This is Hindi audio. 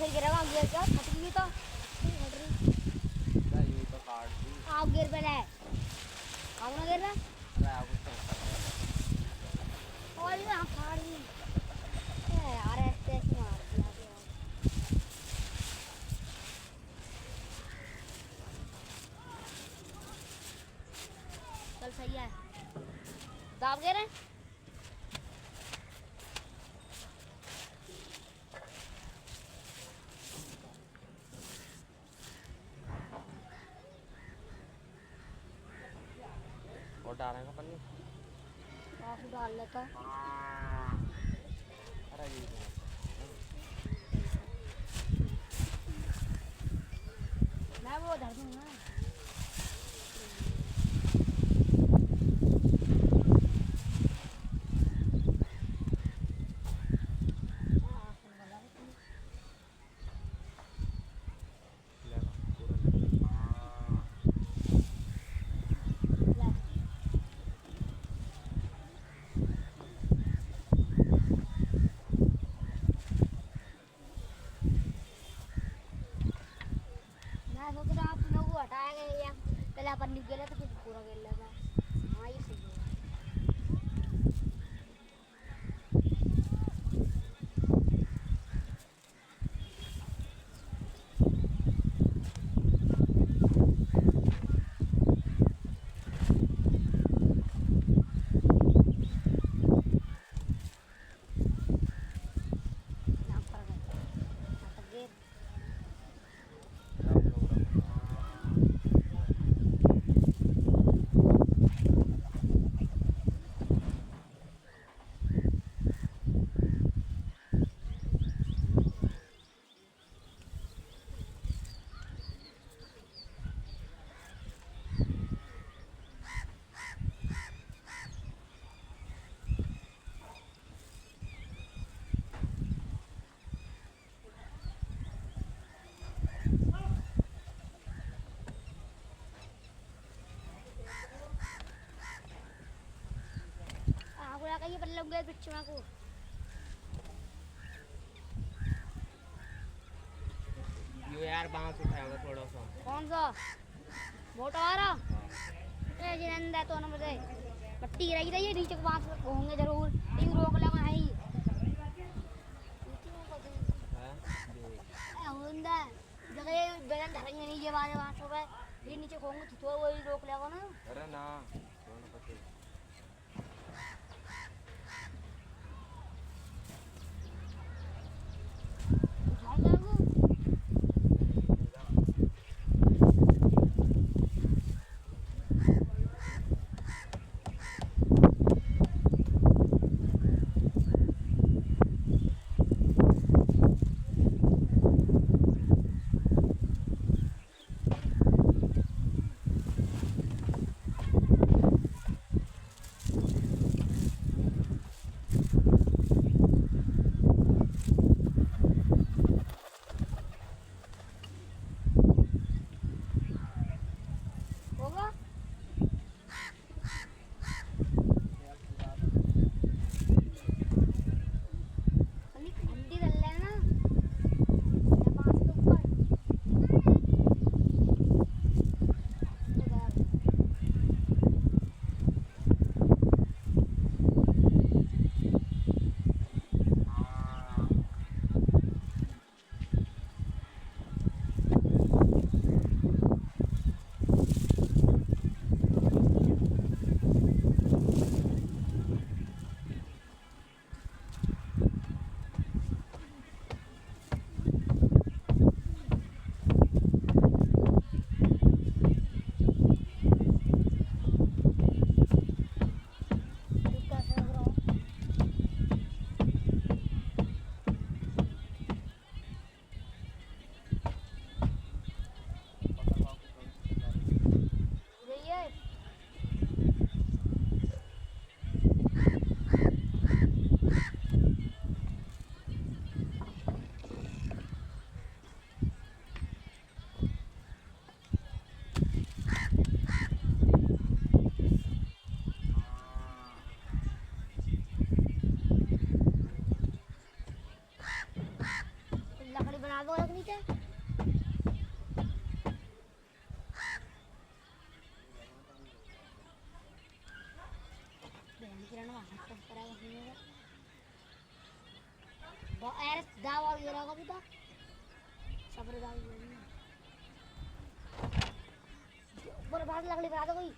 गिर गिरेगा गिर क्या फटेगी तो फट रही ये तो काट दी आप गिर पे है आप ना गिर रहा अरे आप उसको और ये आप फाड़ दी यार ऐसे ऐसे मार दिया चल सही है दाब गिर रहे और डालेगा पन्नी काफी डाल लेता अरे ये मैं वो धर दूंगा पहले अपन निकले तो फिर पूरा खेल लेगा हाँ ये सही है ये बल्ले गए पिछवा को यो यार बांस उठाएगा थोड़ा सा कौन सा मोटा वाला ए जिनंदा तो ना मुझे पट्टी रही रही नीचे को बांस होंगे जरूर टीम रोक लगा है ही होंदा जगह बेलन धरेंगे नहीं ये वाले बांसों पे ये नीचे होंगे तो वही रोक लेगा ना अरे ना यार दावा भी रहा कभी तो सफर दावा भी ऊपर बाहर लकड़ी बना दो कोई